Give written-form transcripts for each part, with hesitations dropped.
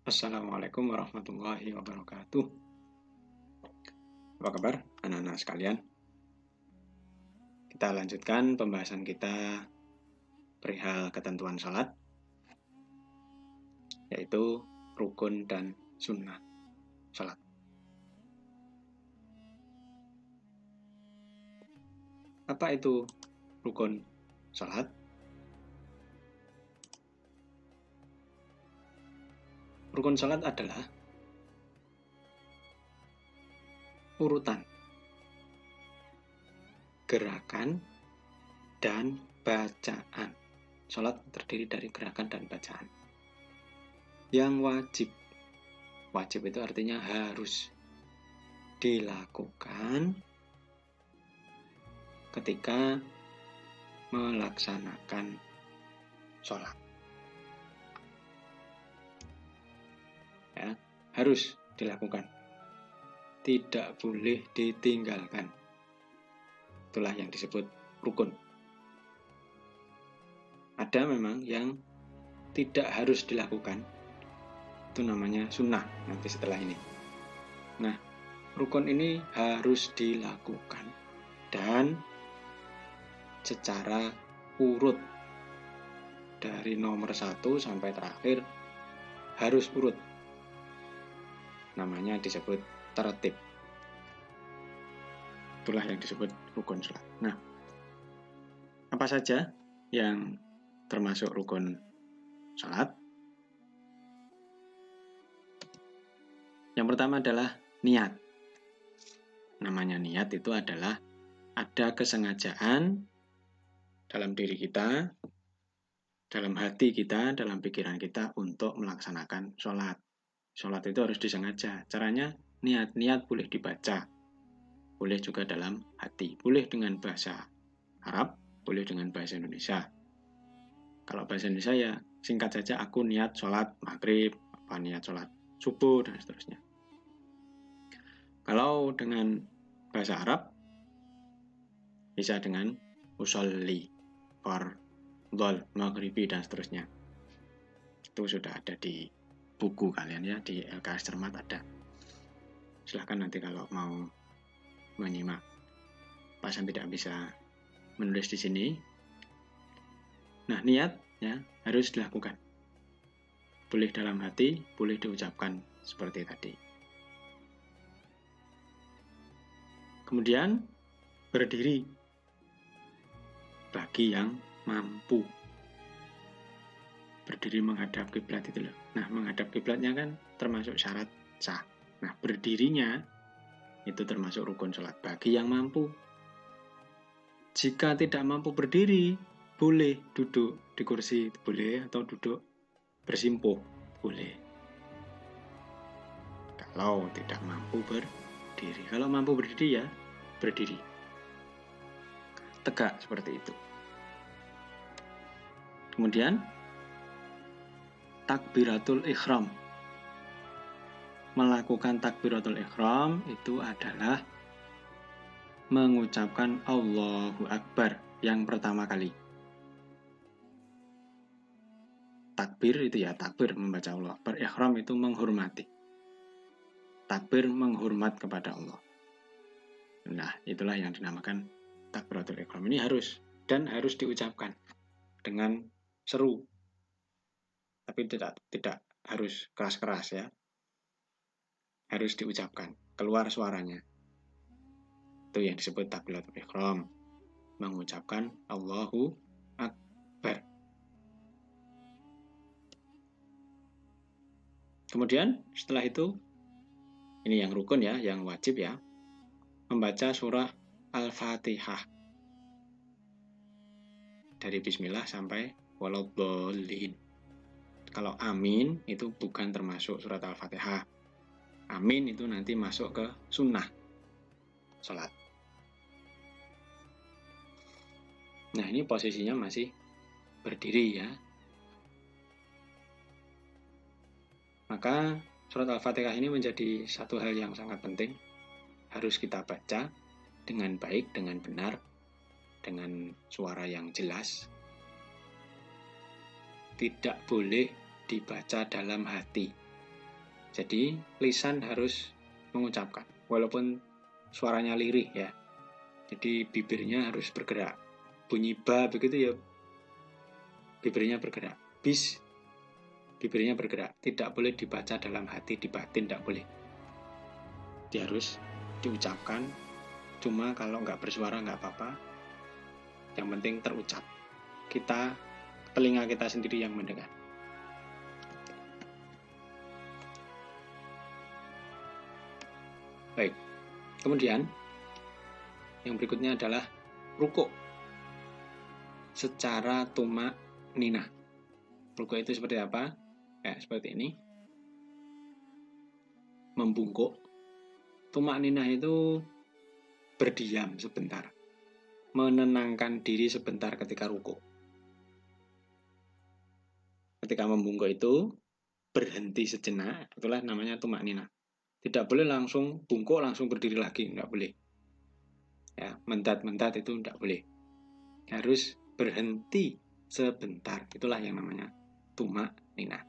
Assalamualaikum warahmatullahi wabarakatuh. Apa kabar anak-anak sekalian? Kita lanjutkan pembahasan kita perihal ketentuan salat, yaitu rukun dan sunnah salat. Apa itu rukun salat? Rukun salat adalah urutan gerakan dan bacaan. Salat terdiri dari gerakan dan bacaan yang wajib. Wajib itu artinya harus dilakukan ketika melaksanakan sholat. Ya, harus dilakukan, tidak boleh ditinggalkan. Itulah yang disebut rukun. Ada memang yang tidak harus dilakukan, itu namanya sunnah nanti setelah ini. Nah, rukun ini harus dilakukan dan secara urut dari nomor 1 sampai terakhir harus urut. Namanya disebut tertib. Itulah yang disebut rukun salat. Nah, apa saja yang termasuk rukun salat? Yang pertama adalah niat. Namanya niat itu adalah ada kesengajaan dalam diri kita, dalam hati kita, dalam pikiran kita untuk melaksanakan sholat. Sholat itu harus disengaja. Caranya niat boleh dibaca, boleh juga dalam hati, boleh dengan bahasa Arab, boleh dengan bahasa Indonesia. Kalau bahasa Indonesia ya singkat saja, aku niat sholat maghrib, apa niat sholat subuh, dan seterusnya. Kalau dengan bahasa Arab bisa dengan usolli, fardhol, maghribi, dan seterusnya. Itu sudah ada di buku kalian ya, di LKS Cermat ada. Silahkan nanti kalau mau menyimak. Pasan tidak bisa menulis di sini. Nah, niat ya harus dilakukan. Boleh dalam hati, boleh diucapkan seperti tadi. Kemudian berdiri bagi yang mampu. Berdiri menghadap kiblat itu loh. Nah, menghadap kiblatnya kan termasuk syarat sah. Nah, berdirinya itu termasuk rukun sholat bagi yang mampu. Jika tidak mampu berdiri, boleh duduk di kursi, boleh, atau duduk bersimpuh, boleh. Kalau tidak mampu berdiri, kalau mampu berdiri ya berdiri. Tegak seperti itu. Kemudian takbiratul ihram. Melakukan takbiratul ihram itu adalah mengucapkan Allahu Akbar yang pertama kali. Takbir itu ya takbir membaca Allah Akbar. Ihram itu menghormati. Takbir menghormat kepada Allah. Nah, itulah yang dinamakan takbiratul ihram. Ini harus dan harus diucapkan dengan seru. Tapi tidak harus keras-keras ya. Harus diucapkan, keluar suaranya. Itu yang disebut takbiratul ihram, mengucapkan Allahu Akbar. Kemudian setelah itu, ini yang rukun ya, yang wajib ya, membaca surah Al-Fatihah dari Bismillah sampai waladhdallin. Kalau amin itu bukan termasuk surat Al-Fatihah. Amin itu nanti masuk ke sunnah salat. Nah, ini posisinya masih berdiri ya. Maka surat Al-Fatihah ini menjadi satu hal yang sangat penting. Harus kita baca dengan baik, dengan benar, dengan suara yang jelas. Tidak boleh dibaca dalam hati. Jadi lisan harus mengucapkan, walaupun suaranya lirih ya. Jadi bibirnya harus bergerak. Bunyi ba begitu ya, bibirnya bergerak. Bis, bibirnya bergerak. Tidak boleh dibaca dalam hati, di batin tidak boleh. Dia harus diucapkan. Cuma kalau nggak bersuara nggak apa-apa. Yang penting terucap. Telinga kita sendiri yang mendengar. Baik. Kemudian yang berikutnya adalah rukuk secara tumak ninah. Rukuk itu seperti apa? Seperti ini. Membungkuk. Tumak ninah itu berdiam sebentar. Menenangkan diri sebentar ketika rukuk. Ketika membungkuk itu berhenti sejenak, itulah namanya tumak ninah. Tidak boleh langsung bungkuk langsung berdiri lagi, tidak boleh. Ya, mendat-mendat itu tidak boleh. Harus berhenti sebentar, itulah yang namanya tumak ninah.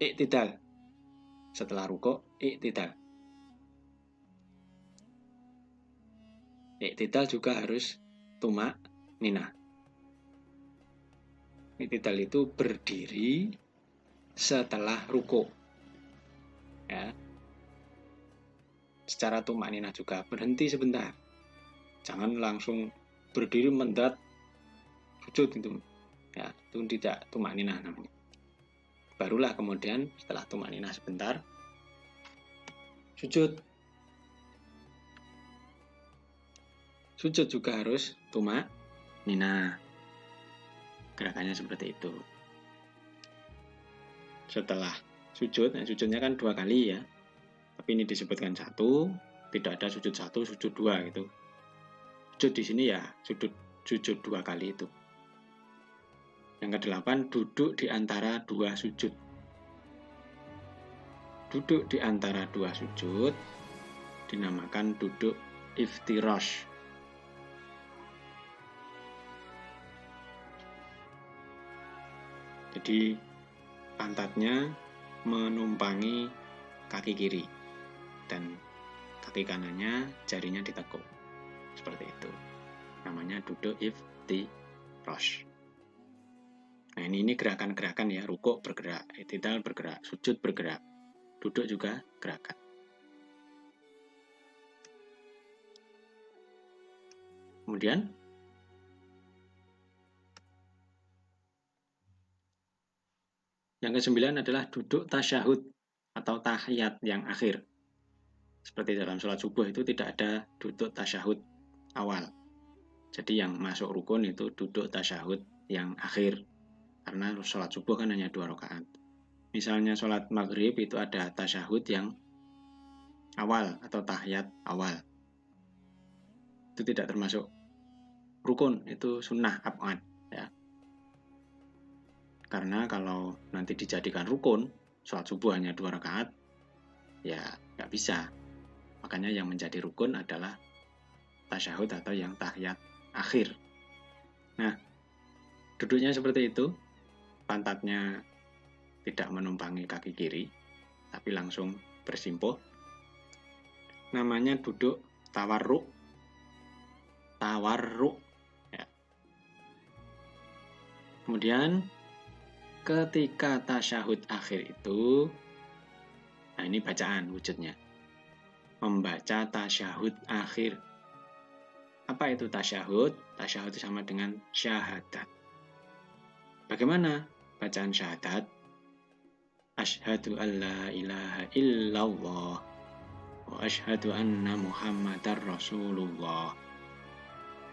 Iktidal. Setelah rukuk, iktidal. Iktidal juga harus tumak ninah. Iktidal itu berdiri setelah rukuk. Ya. Secara tumak ninah juga berhenti sebentar. Jangan langsung berdiri mendat sujud itu. Ya, itu tidak tumak ninah namanya. Barulah kemudian setelah tumak ninah sebentar sujud. Sujud juga harus tumak ninah. Gerakannya seperti itu. Setelah sujud, sujudnya kan 2 kali ya. Tapi ini disebutkan 1, tidak ada sujud 1, sujud 2 gitu. Sujud di sini ya sujud 2 kali itu. Yang ke-8, duduk di antara 2 sujud. Duduk di antara 2 sujud dinamakan duduk iftirash. Jadi pantatnya menumpangi kaki kiri dan kaki kanannya jarinya ditekuk. Seperti itu. Namanya duduk iftirash. Nah, ini gerakan-gerakan ya, rukuk bergerak, i'tidal bergerak, sujud bergerak, duduk juga gerakan. Kemudian yang ke-9 adalah duduk tasyahud atau tahiyat yang akhir. Seperti dalam sholat subuh itu tidak ada duduk tasyahud awal. Jadi yang masuk rukun itu duduk tasyahud yang akhir. Karena sholat subuh kan hanya 2 rakaat. Misalnya sholat maghrib itu ada tasyahud yang awal atau tahiyat awal. Itu tidak termasuk rukun, itu sunnah ab'ad ya. Karena kalau nanti dijadikan rukun, sholat subuh hanya 2 rakaat, ya nggak bisa. Makanya yang menjadi rukun adalah tasyahud atau yang tahiyat akhir. Nah, duduknya seperti itu, pantatnya tidak menumpangi kaki kiri, tapi langsung bersimpuh. Namanya duduk tawarruk. Tawarruk. Ya. Kemudian ketika tasyahud akhir itu, nah ini bacaan wujudnya. Membaca tasyahud akhir. Apa itu tasyahud? Tasyahud sama dengan syahadat. Bagaimana bacaan syahadat? Asyhadu an la ilaha illallah wa asyhadu anna muhammadar rasulullah.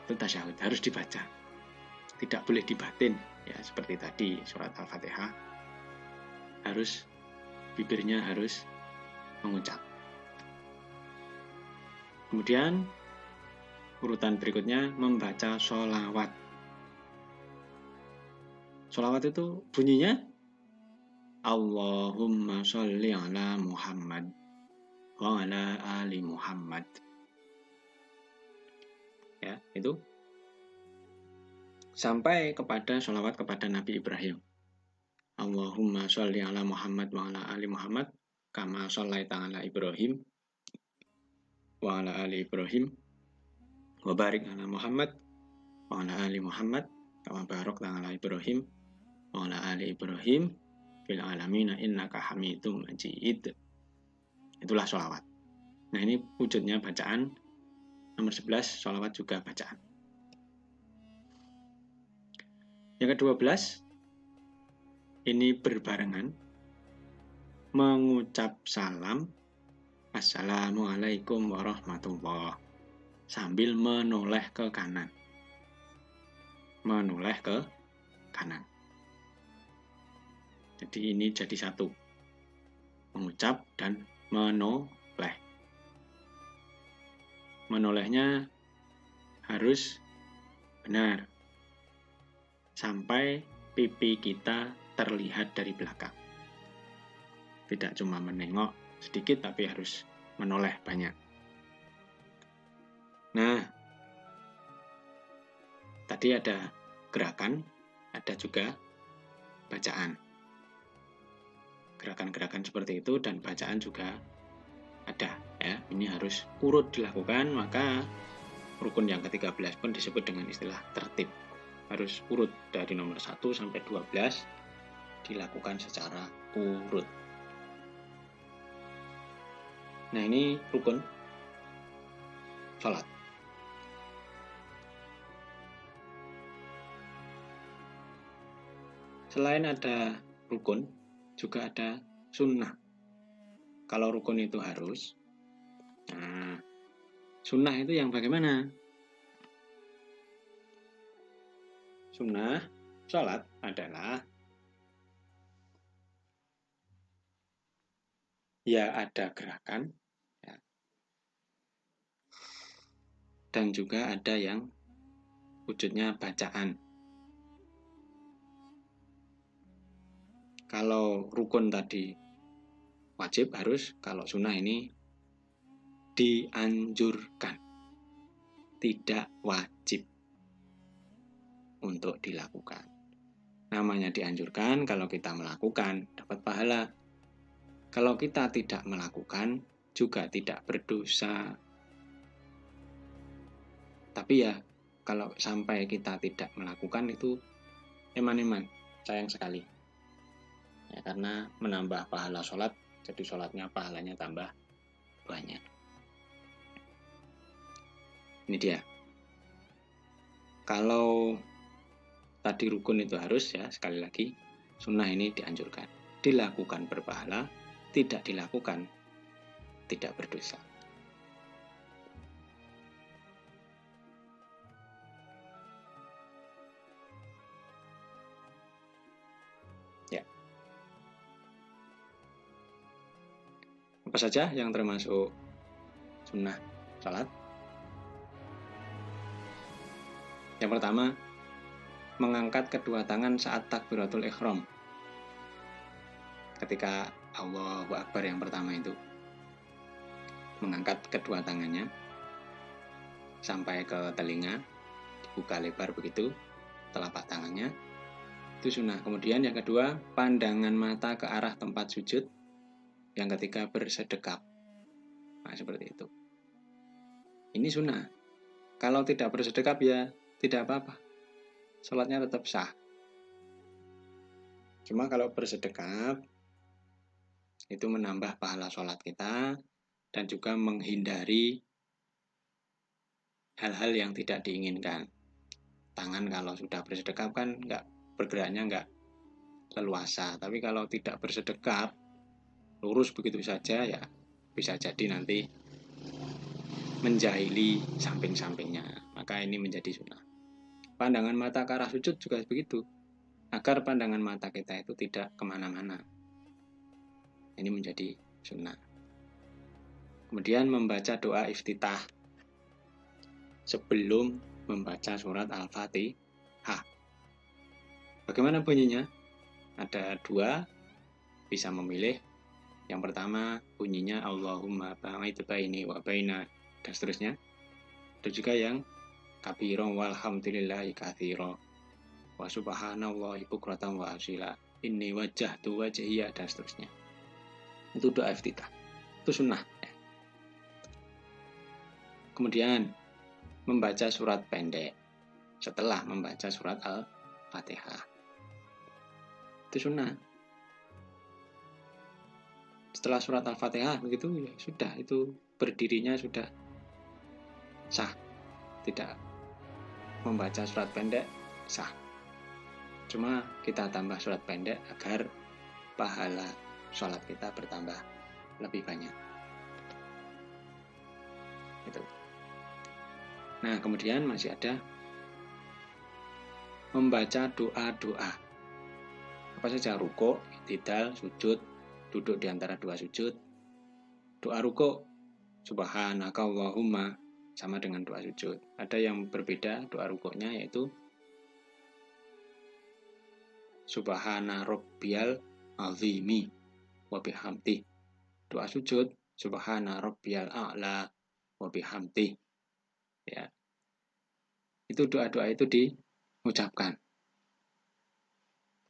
Itu tasyahud, harus dibaca. Tidak boleh dibatin. Ya, seperti tadi surat Al-Fatihah, harus bibirnya harus mengucap. Kemudian urutan berikutnya membaca sholawat. Sholawat itu bunyinya Allahumma sholli ala Muhammad wa ala ali Muhammad. Ya, itu sampai kepada sholawat kepada Nabi Ibrahim. Allahumma sholli ala Muhammad wa ala ali Muhammad kama shallaita ala Ibrahim wa ala ali Ibrahim wa barik ala Muhammad wa ala ali Muhammad kama barakta ala Ibrahim wa ala ali Ibrahim fil alamin innaka Hamidum Majid. Itulah sholawat. Nah, ini wujudnya bacaan. Nomor 11, sholawat juga bacaan. Yang ke-12, ini berbarengan mengucap salam Assalamualaikum warahmatullahi sambil menoleh ke kanan. Menoleh ke kanan. Jadi ini jadi satu. Mengucap dan menoleh. Menolehnya harus benar. Sampai pipi kita terlihat dari belakang. Tidak cuma menengok sedikit, tapi harus menoleh banyak. Nah, tadi ada gerakan, ada juga bacaan. Gerakan-gerakan seperti itu dan bacaan juga ada. Ya, ini harus urut dilakukan, maka rukun yang ke-13 pun disebut dengan istilah tertib. Harus urut dari nomor 1 sampai 12 dilakukan secara urut. Nah, ini rukun sholat. Selain ada rukun, juga ada sunnah. Kalau rukun itu harus, nah, sunnah itu yang bagaimana? Sunnah sholat adalah ya ada gerakan, ya, dan juga ada yang wujudnya bacaan. Kalau rukun tadi wajib harus, kalau sunnah ini dianjurkan, tidak wajib untuk dilakukan. Namanya dianjurkan, kalau kita melakukan dapat pahala. Kalau kita tidak melakukan juga tidak berdosa. Tapi ya, kalau sampai kita tidak melakukan itu eman-eman, sayang sekali. Ya, karena menambah pahala sholat, jadi sholatnya pahalanya tambah banyak. Ini dia. Kalau tadi rukun itu harus, ya sekali lagi, sunnah ini dianjurkan. Dilakukan berpahala, tidak dilakukan tidak berdosa. Ya. Apa saja yang termasuk sunnah salat? Yang pertama, mengangkat kedua tangan saat takbiratul ihram. Ketika Allahu Akbar yang pertama itu, mengangkat kedua tangannya sampai ke telinga, dibuka lebar begitu telapak tangannya, itu sunnah. Kemudian yang kedua, pandangan mata ke arah tempat sujud. Yang ketiga, bersedekap. Nah, seperti itu. Ini sunnah. Kalau tidak bersedekap ya tidak apa-apa, sholatnya tetap sah. Cuma kalau bersedekap itu menambah pahala sholat kita dan juga menghindari hal-hal yang tidak diinginkan. Tangan kalau sudah bersedekap kan bergeraknya nggak leluasa. Tapi kalau tidak bersedekap, lurus begitu saja, ya bisa jadi nanti menjahili samping-sampingnya. Maka ini menjadi sunnah. Pandangan mata ke arah sujud juga begitu, agar pandangan mata kita itu tidak kemana-mana. Ini menjadi sunnah. Kemudian membaca doa iftitah sebelum membaca surat Al-Fatihah. Bagaimana bunyinya? Ada dua, bisa memilih. Yang pertama bunyinya Allahumma ba'id baini wa baina dan seterusnya. Ada juga yang kabiran walhamdulillahi katsira wa subhanallahi bukratan wa asila. inni wajjahtu wajhiya, dan seterusnya. Itu doa iftitah. Itu sunnah. Kemudian membaca surat pendek setelah membaca surat Al-Fatihah. Itu sunnah. Setelah surat Al-Fatihah begitu ya sudah, itu berdirinya sudah sah. Tidak membaca surat pendek sah. Cuma kita tambah surat pendek agar pahala sholat kita bertambah lebih banyak. Itu. Nah, kemudian masih ada membaca doa-doa. Apa saja? Rukuk, i'tidal, sujud, duduk di antara dua sujud. Doa rukuk, subhanaka Allahumma, sama dengan doa sujud. Ada yang berbeda doa rukuknya, yaitu subhana rabbiyal azimi wa bihamdi. Doa sujud, subhana rabbiyal a'la wa bihamdi. Ya. Itu doa-doa itu diucapkan.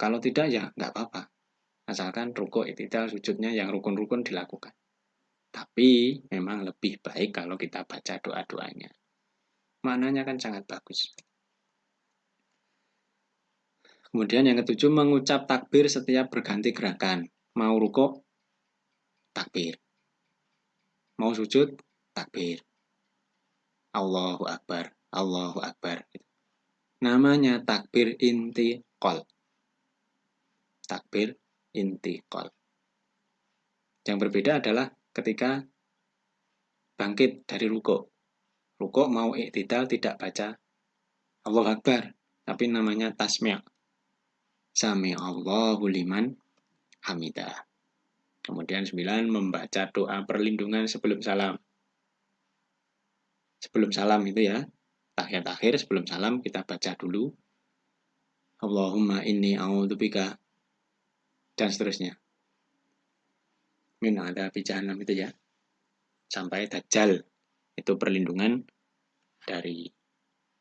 Kalau tidak ya nggak apa-apa. Asalkan rukuk, i'tidal, sujudnya yang rukun-rukun dilakukan. Tapi memang lebih baik kalau kita baca doa-doanya. Maknanya kan sangat bagus. Kemudian yang ketujuh, mengucap takbir setiap berganti gerakan. Mau rukuk, takbir. Mau sujud, takbir. Allahu Akbar, Allahu Akbar. Namanya takbir intiqal. Takbir intiqal. Yang berbeda adalah ketika bangkit dari rukuk. Rukuk mau i'tidal tidak baca Allahu Akbar, tapi namanya tasmi'. Sami Allahu liman hamidah. Kemudian 9, membaca doa perlindungan sebelum salam. Sebelum salam itu ya, tahiyat akhir sebelum salam kita baca dulu Allahumma inni a'udzubika, dan seterusnya. Min adzabi jahannam itu ya. Sampai dajjal, itu perlindungan dari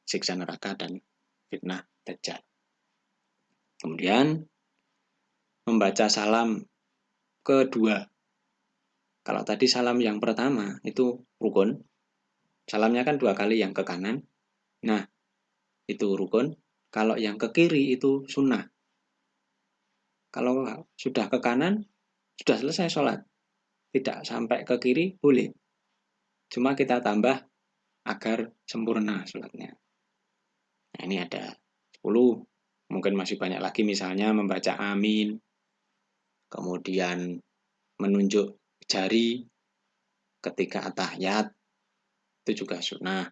siksa neraka dan fitnah dajjal. Kemudian membaca salam kedua. Kalau tadi salam yang pertama itu rukun, salamnya kan 2 kali, yang ke kanan. Nah, itu rukun. Kalau yang ke kiri itu sunnah. Kalau sudah ke kanan, sudah selesai sholat. Tidak sampai ke kiri, boleh. Cuma kita tambah agar sempurna sholatnya. Nah, ini ada 10. Mungkin masih banyak lagi, misalnya membaca amin. Kemudian menunjuk jari ketika at-tahiyat, itu juga sunnah.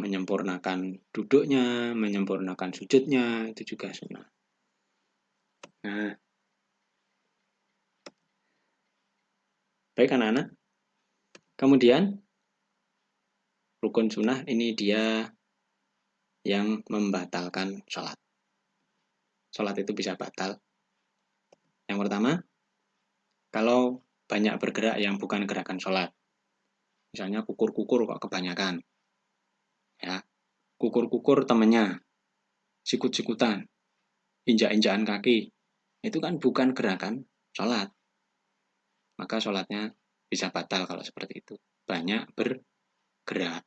Menyempurnakan duduknya, menyempurnakan sujudnya, itu juga sunnah. Nah, baik anak-anak. Kemudian rukun sunnah ini dia yang membatalkan sholat. Sholat itu bisa batal. Yang pertama, kalau banyak bergerak yang bukan gerakan sholat. Misalnya kukur-kukur kok kebanyakan. Ya, kukur-kukur temennya, sikut-sikutan, injak-injakan kaki. Itu kan bukan gerakan sholat. Maka sholatnya bisa batal kalau seperti itu. Banyak bergerak.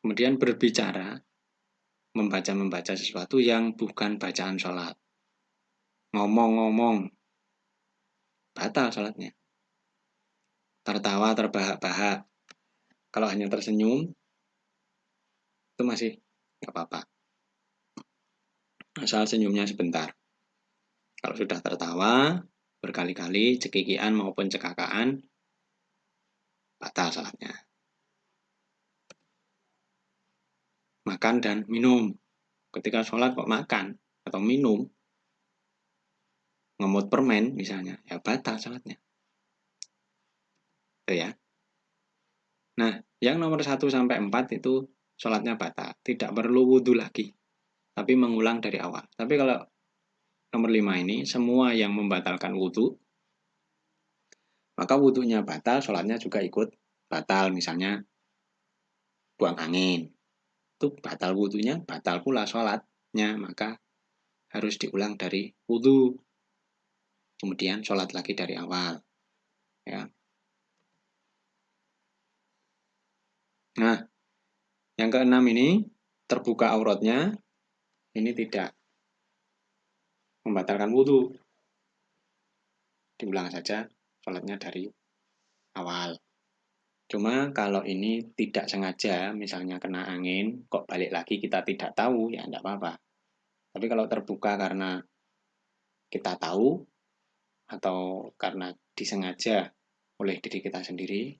Kemudian berbicara, membaca sesuatu yang bukan bacaan sholat. Ngomong-ngomong, batal sholatnya. Tertawa, terbahak-bahak. Kalau hanya tersenyum, itu masih nggak apa-apa. Asal senyumnya sebentar. Kalau sudah tertawa, berkali-kali, cekikian maupun cekakaan, batal sholatnya. Makan dan minum. Ketika sholat kok makan atau minum, ngemut permen misalnya, ya batal sholatnya. Itu ya. Nah, yang nomor 1-4 itu sholatnya batal. Tidak perlu wudhu lagi, tapi mengulang dari awal. Tapi kalau nomor 5 ini, semua yang membatalkan wudhu, maka wudhunya batal, sholatnya juga ikut batal. Misalnya, buang angin. itu batal wudhunya, batal pula sholatnya, maka harus diulang dari wudhu, kemudian sholat lagi dari awal. Ya. Nah, yang keenam ini, terbuka auratnya, ini tidak membatalkan wudhu. Diulang saja sholatnya dari awal. Cuma kalau ini tidak sengaja, misalnya kena angin, kok balik lagi kita tidak tahu, ya tidak apa-apa. Tapi kalau terbuka karena kita tahu, atau karena disengaja oleh diri kita sendiri,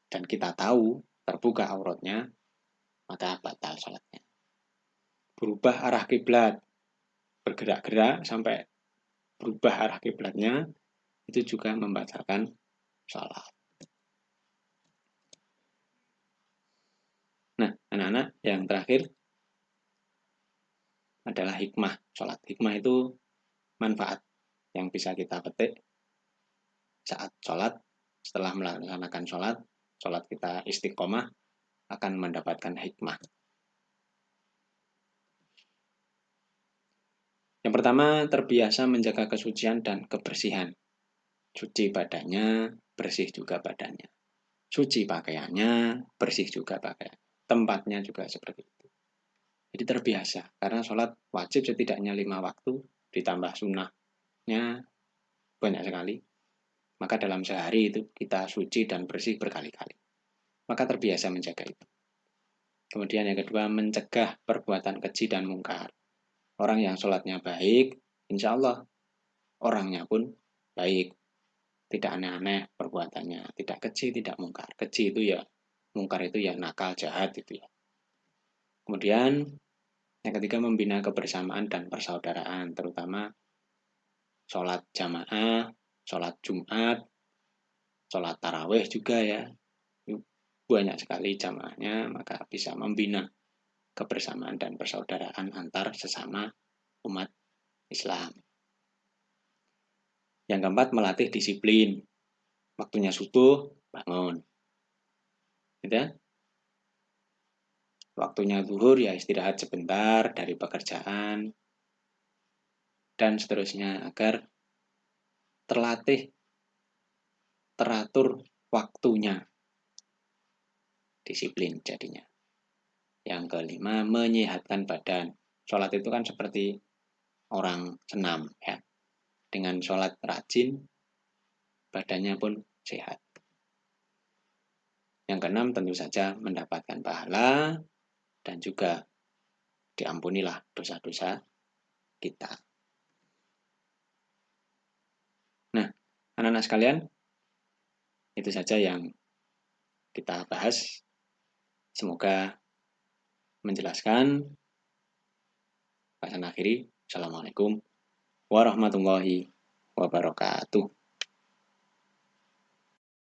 dan kita tahu terbuka auratnya, maka batal sholatnya. Berubah arah kiblat, bergerak-gerak sampai berubah arah kiblatnya, itu juga membatalkan sholat. Nah, anak-anak, yang terakhir adalah hikmah sholat. Hikmah itu manfaat yang bisa kita petik saat sholat. Setelah melaksanakan sholat kita istiqomah akan mendapatkan hikmah. Yang pertama, terbiasa menjaga kesucian dan kebersihan. Suci badannya, bersih juga badannya. Suci pakaiannya, bersih juga pakaian. Tempatnya juga seperti itu. Jadi terbiasa, karena sholat wajib setidaknya 5 waktu, ditambah sunnahnya banyak sekali. Maka dalam sehari itu kita suci dan bersih berkali-kali. Maka terbiasa menjaga itu. Kemudian yang kedua, mencegah perbuatan keji dan mungkar. Orang yang sholatnya baik, insya Allah orangnya pun baik. Tidak aneh-aneh perbuatannya, tidak keji, tidak mungkar. Keji itu ya, mungkar itu ya nakal, jahat itu ya. Kemudian yang ketiga, membina kebersamaan dan persaudaraan, terutama sholat jamaah, sholat Jumat, sholat tarawih juga ya. Banyak sekali jamaahnya, maka bisa membina kebersamaan dan persaudaraan antar sesama umat Islam. Yang keempat, melatih disiplin. Waktunya subuh, bangun. Gitu ya? Waktunya zuhur, ya istirahat sebentar dari pekerjaan. Dan seterusnya, agar terlatih, teratur waktunya. Disiplin jadinya. Yang kelima, menyehatkan badan. Sholat itu kan seperti orang senam, ya. Dengan sholat rajin, badannya pun sehat. Yang keenam, tentu saja mendapatkan pahala dan juga diampunilah dosa-dosa kita. Nah, anak-anak sekalian, itu saja yang kita bahas. Semoga menjelaskan. Saya akhiri. Assalamualaikum warahmatullahi wabarakatuh.